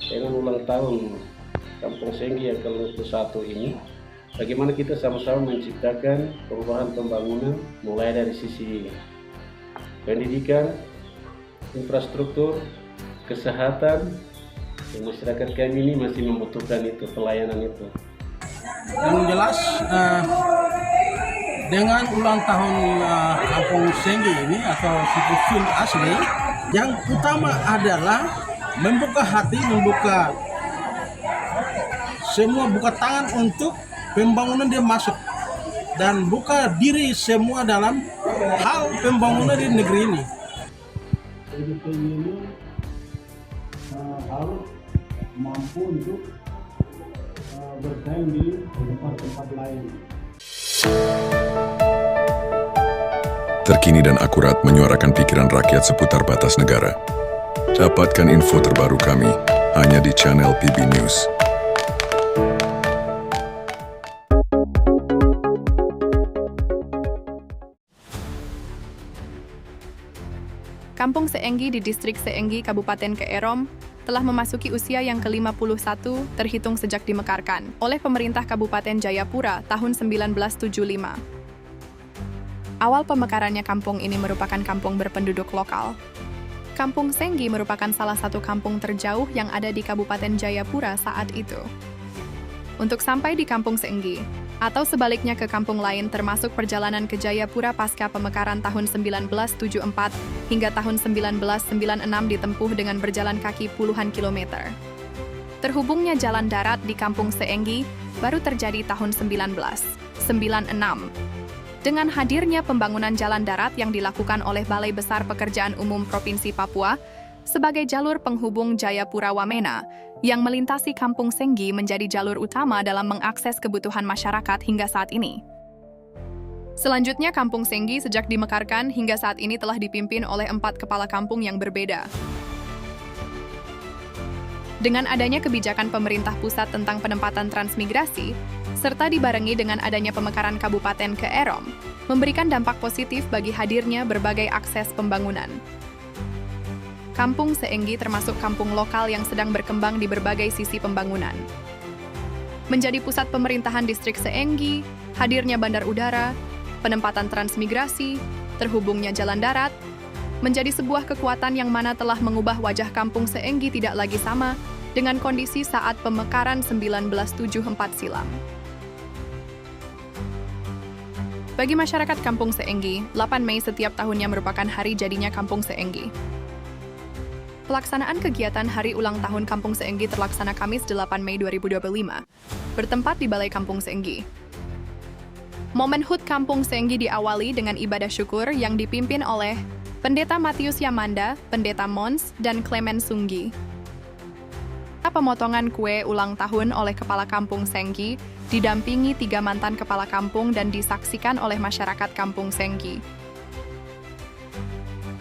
dengan ulang tahun Kampung Senggi yang ke-51 ini, bagaimana kita sama-sama menciptakan perubahan pembangunan mulai dari sisi pendidikan, infrastruktur, kesehatan, yang masyarakat kami ini masih membutuhkan itu, pelayanan itu. Yang jelas dengan ulang tahun Kampung Senggi ini atau Situ asli, yang utama adalah membuka hati, buka tangan untuk pembangunan dia masuk dan buka diri semua dalam hal pembangunan di negeri ini. Ini harus mampu untuk bersaing di tempat-tempat lain. Terkini dan akurat menyuarakan pikiran rakyat seputar batas negara. Dapatkan info terbaru kami hanya di channel PB News. Kampung Seenggi di Distrik Seenggi, Kabupaten Keerom, telah memasuki usia yang ke-51 terhitung sejak dimekarkan oleh pemerintah Kabupaten Jayapura tahun 1975. Awal pemekarannya kampung ini merupakan kampung berpenduduk lokal. Kampung Senggi merupakan salah satu kampung terjauh yang ada di Kabupaten Jayapura saat itu. Untuk sampai di Kampung Seenggi, atau sebaliknya ke kampung lain termasuk perjalanan ke Jayapura pasca pemekaran tahun 1974 hingga tahun 1996 ditempuh dengan berjalan kaki puluhan kilometer. Terhubungnya jalan darat di Kampung Seenggi baru terjadi tahun 1996. Dengan hadirnya pembangunan jalan darat yang dilakukan oleh Balai Besar Pekerjaan Umum Provinsi Papua sebagai jalur penghubung Jayapura-Wamena yang melintasi Kampung Senggi menjadi jalur utama dalam mengakses kebutuhan masyarakat hingga saat ini. Selanjutnya, Kampung Senggi sejak dimekarkan hingga saat ini telah dipimpin oleh 4 kepala kampung yang berbeda. Dengan adanya kebijakan pemerintah pusat tentang penempatan transmigrasi, serta dibarengi dengan adanya pemekaran Kabupaten Keerom, memberikan dampak positif bagi hadirnya berbagai akses pembangunan. Kampung Seenggi termasuk kampung lokal yang sedang berkembang di berbagai sisi pembangunan. Menjadi pusat pemerintahan Distrik Seenggi, hadirnya bandar udara, penempatan transmigrasi, terhubungnya jalan darat, menjadi sebuah kekuatan yang mana telah mengubah wajah Kampung Seenggi tidak lagi sama dengan kondisi saat pemekaran 1974 silam. Bagi masyarakat Kampung Seenggi, 8 Mei setiap tahunnya merupakan hari jadinya Kampung Seenggi. Pelaksanaan kegiatan Hari Ulang Tahun Kampung Seenggi terlaksana Kamis 8 Mei 2025, bertempat di Balai Kampung Seenggi. Momen HUT Kampung Seenggi diawali dengan ibadah syukur yang dipimpin oleh Pendeta Matius Yamanda, Pendeta Mons, dan Clement Sunggi. Pemotongan kue ulang tahun oleh Kepala Kampung Seenggi didampingi 3 mantan Kepala Kampung dan disaksikan oleh masyarakat Kampung Seenggi.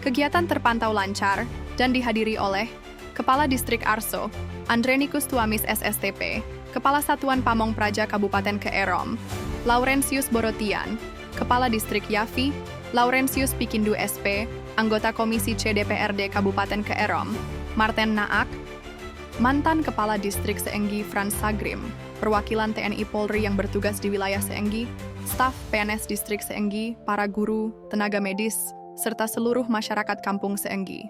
Kegiatan terpantau lancar dan dihadiri oleh Kepala Distrik Arso, Andrenikus Tuamis SSTP, Kepala Satuan Pamong Praja Kabupaten Keerom, Laurentius Borotian, Kepala Distrik Yafi, Laurentius Pikindu SP, Anggota Komisi C DPRD Kabupaten Keerom, Marten Naak, mantan Kepala Distrik Seenggi Frans Sagrim, perwakilan TNI Polri yang bertugas di wilayah Seenggi, staf PNS Distrik Seenggi, para guru, tenaga medis, serta seluruh masyarakat Kampung Seenggi.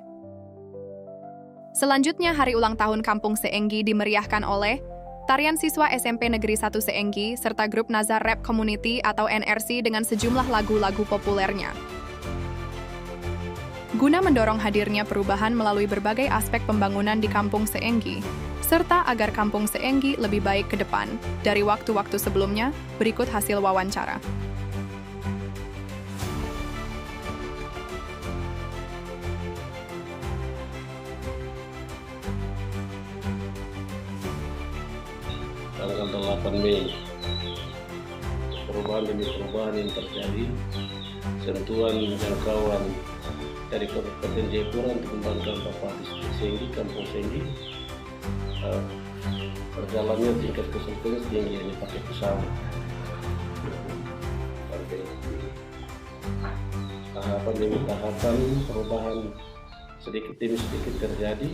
Selanjutnya, Hari Ulang Tahun Kampung Seenggi dimeriahkan oleh tarian siswa SMP Negeri 1 Seenggi serta grup Nazar Rap Community atau NRC dengan sejumlah lagu-lagu populernya. Guna mendorong hadirnya perubahan melalui berbagai aspek pembangunan di Kampung Seenggi, serta agar Kampung Seenggi lebih baik ke depan dari waktu-waktu sebelumnya, berikut hasil wawancara. Tanggal 8 Mei, perubahan demi perubahan yang terjadi, sentuhan jangkauan dari Kabupaten Jayapura untuk mengembangkan Bapak Distrik Seenggi, Kampung Seenggi, perjalanannya tingkat kesulitan tinggi hanya pakai pesawat. Tahapan demi tahapan perubahan sedikit demi sedikit terjadi,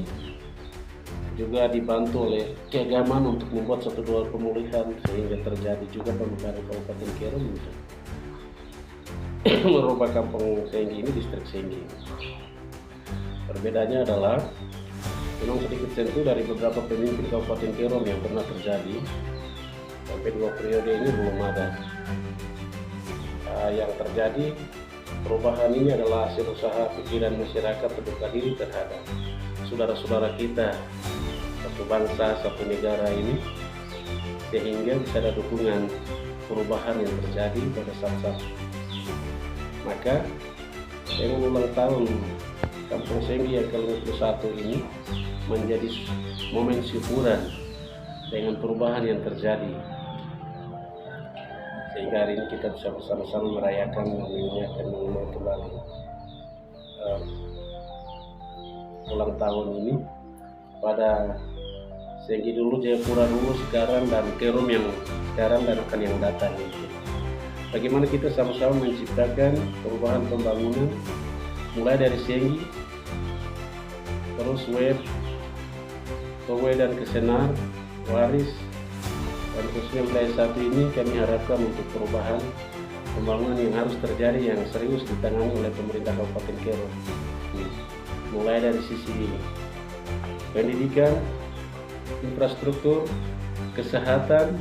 juga dibantu oleh keagamaan untuk membuat satu dua pemulihan sehingga terjadi juga pemekaran Kabupaten Kerom untuk merubah Kampung Senggi ini distrik Senggi. Perbedaannya adalah memang sedikit sentuh dari beberapa pemimpin Kabupaten Kerom yang pernah terjadi. Sampai 2 periode ini belum ada. Yang terjadi perubahan ini adalah hasil usaha pikiran masyarakat terbuka diri terhadap saudara-saudara kita satu bangsa, satu negara ini, sehingga bisa ada dukungan perubahan yang terjadi pada saat-saat. Maka dengan ulang tahun Kampung Senggi yang ke-51 ini menjadi momen syukuran dengan perubahan yang terjadi, sehingga hari ini kita bisa bersama-sama merayakan dan mengingatkan mengenai kembali ulang tahun ini pada Senggi dulu, Jayapura dulu, sekarang, dan Kerom yang sekarang dan akan yang datang. Bagaimana kita sama-sama menciptakan perubahan pembangunan mulai dari Senggi, terus web, Towe dan Kesenar, Waris, dan khususnya wilayah 1 ini kami harapkan untuk perubahan pembangunan yang harus terjadi yang serius ditangani oleh pemerintah Kabupaten Kerom. Mulai dari sisi pendidikan, infrastruktur, kesehatan,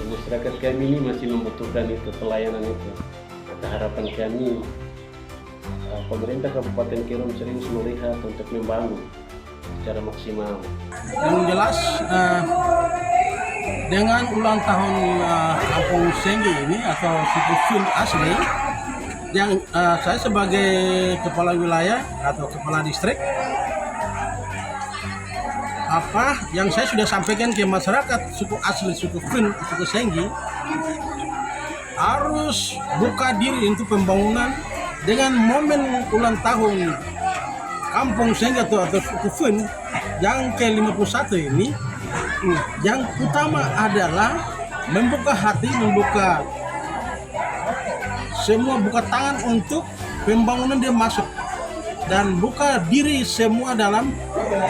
masyarakat kami ini masih membutuhkan itu, pelayanan itu. Maka harapan kami pemerintah Kabupaten Kerom serius melihat untuk membangun secara maksimal. Yang jelas dengan ulang tahun Kampung Senggi ini atau suku Fun asli, yang saya sebagai kepala wilayah atau kepala distrik, apa yang saya sudah sampaikan ke masyarakat suku asli, suku Fun, suku Senggi, harus buka diri untuk pembangunan dengan momen ulang tahun Kampung Senggi atau suku Fun yang ke-51 ini. Yang utama adalah membuka hati, membuka semua, buka tangan untuk pembangunan dia masuk, dan buka diri semua dalam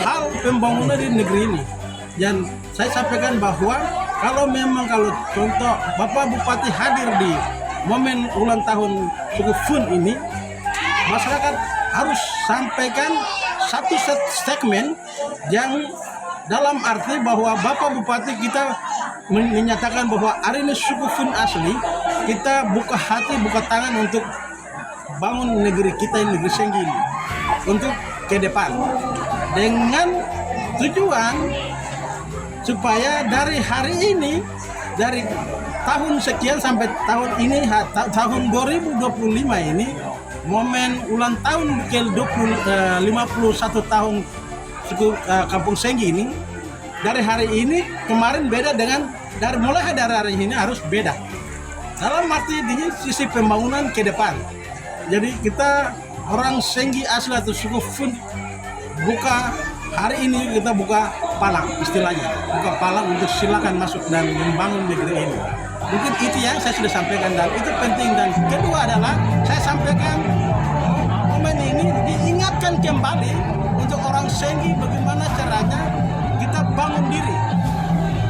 hal pembangunan di negeri ini. Dan saya sampaikan bahwa kalau contoh Bapak Bupati hadir di momen ulang tahun suku Fun ini, masyarakat harus sampaikan satu segmen yang dalam arti bahwa Bapak Bupati kita menyatakan bahwa hari ini suku Fun asli, kita buka hati, buka tangan untuk bangun negeri kita, negeri Senggi ini untuk ke depan, dengan tujuan supaya dari hari ini, dari tahun sekian sampai tahun ini, tahun 2025 ini, momen ulang tahun ke-51 tahun suku Kampung Senggi ini, dari hari ini kemarin beda dengan mulai dari hari ini harus beda dalam arti di sisi pembangunan ke depan. Jadi kita orang Senggi asli atau suku Fun buka hari ini, kita buka palang, istilahnya buka palang untuk silakan masuk dan membangun negeri ini. Mungkin itu yang saya sudah sampaikan dan itu penting. Dan kedua adalah saya sampaikan momen ini diingatkan kembali untuk orang Senggi bagaimana caranya kita bangun diri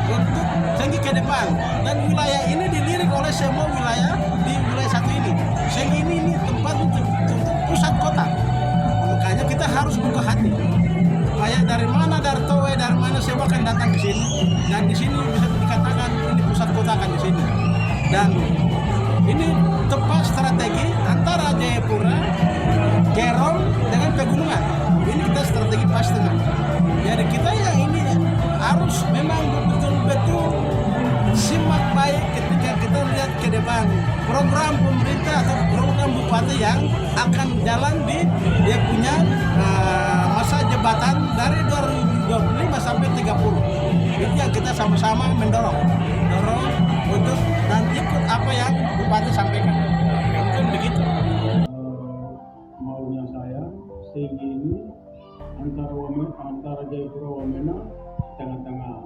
untuk Senggi ke depan, dan wilayah ini dilirik oleh semua wilayah di wilayah 1 ini. Senggi ini tempat untuk pusat kota, makanya kita harus buka hati supaya dari mana, dari Towe, dari mana semua akan datang ke sini, dan di sini bisa dikatakan ini pusat kota akan di sini. Dan ini tepat strategi antara Jayapura, Kerom dengan pegunungan. Ini kita strategi pas tengah. Jadi kita yang ini harus memang betul-betul simak baik ketika kita lihat ke depan program pemerintah atau program bupati yang akan jalan di dia punya masa jabatan dari 2025 sampai 30. Itu yang kita sama-sama mendorong untuk dan ikut apa yang bupati sampaikan. Mungkin begitu. Maunya saya Senggi ini antara Jayapura Wamena tengah-tengah.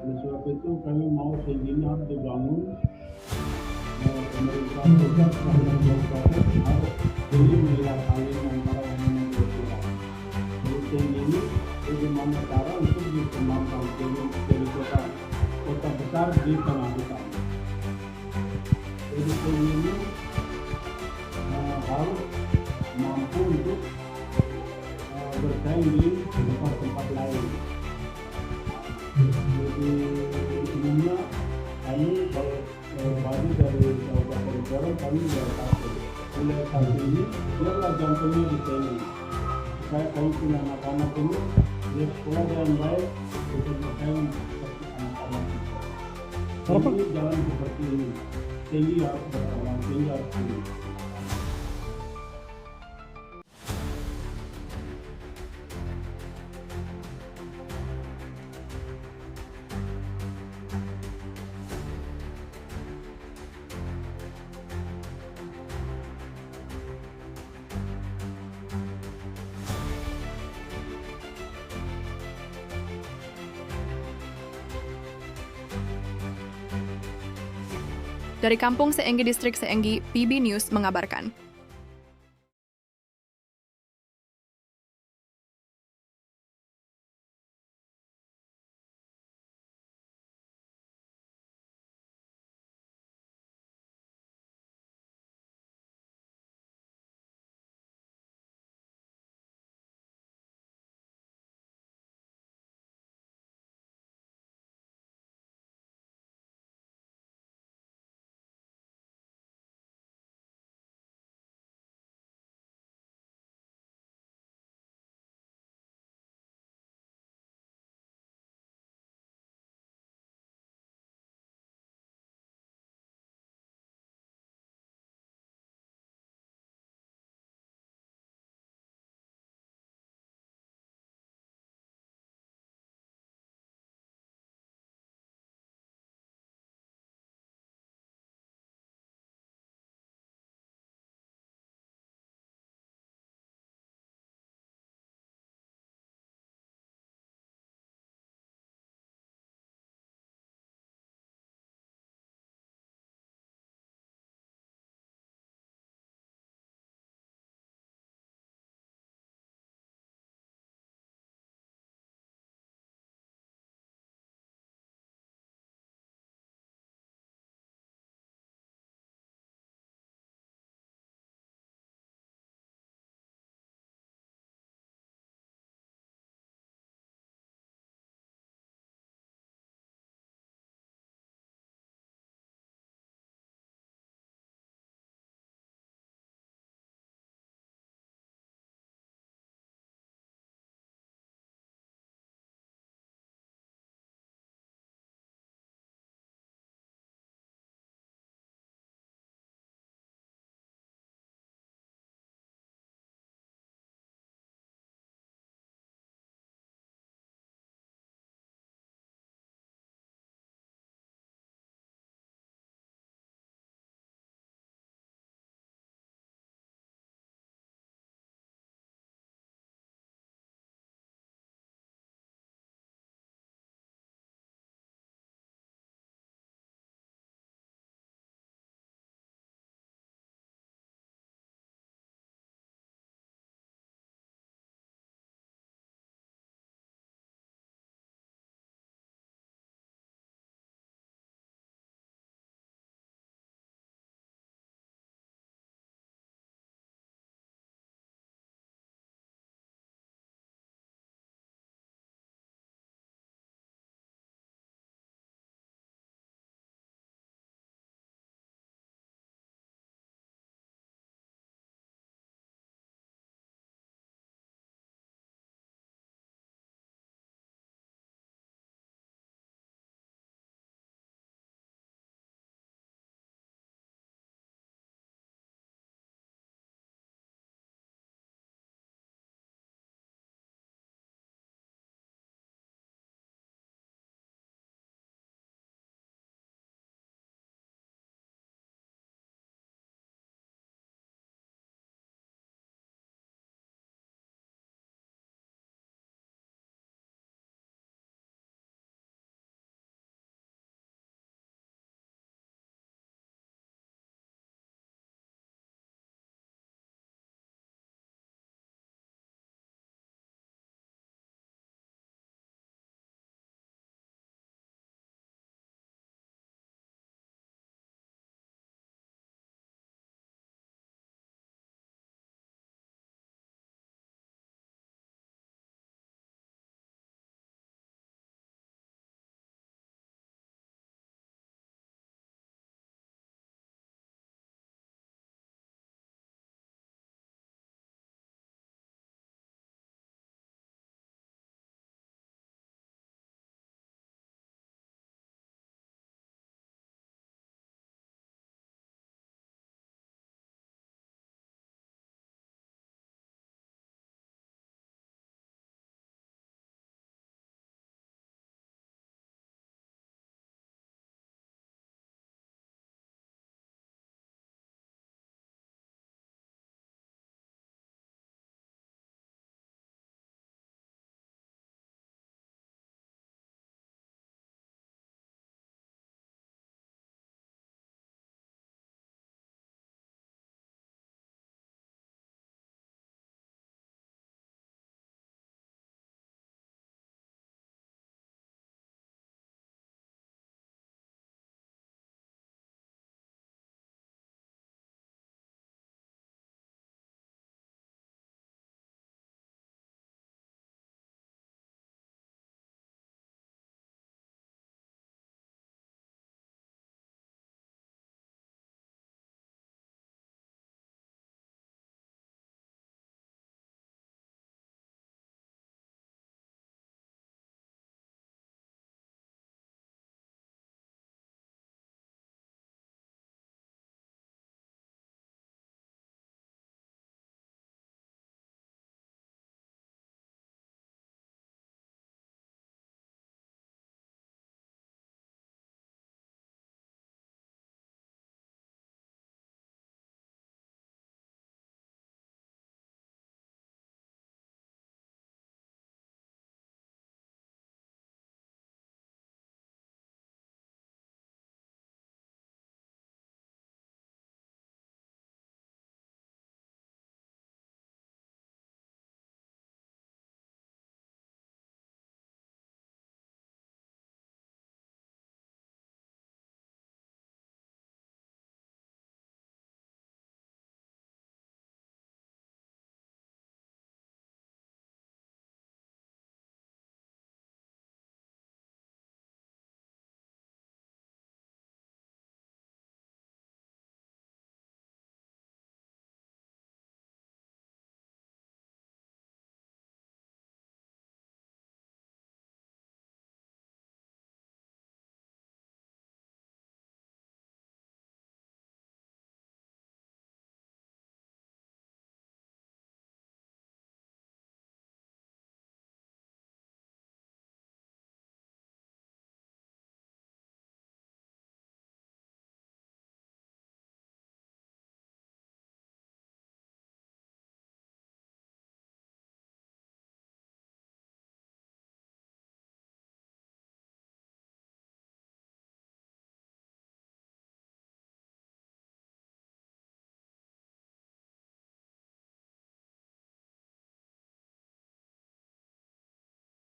Oleh sebab itu kami mau Senggi ini harus dibangun. Pemerintah pusat dan kabupaten harus jadi melihat alih antara Wamena dan Jayapura. Senggi ini bagaimana cara untuk dikembangkan jadi kota besar di tengah hutan. Jadi Senggi ini harus mampu untuk bersaing di tempat-tempat lain. Jadi umumnya kami baru dari Kabupaten Jaya kami mulai tahun ini biarlah jantungnya di sini. Supaya kami punya anak-anak ini dia sekolah dengan baik untuk bersaing seperti anak-anak kita. Jadi jangan seperti ini. Tinggi harus berkembang, tinggi harus tinggi. Dari Kampung Seenggi Distrik Seenggi, PB News mengabarkan.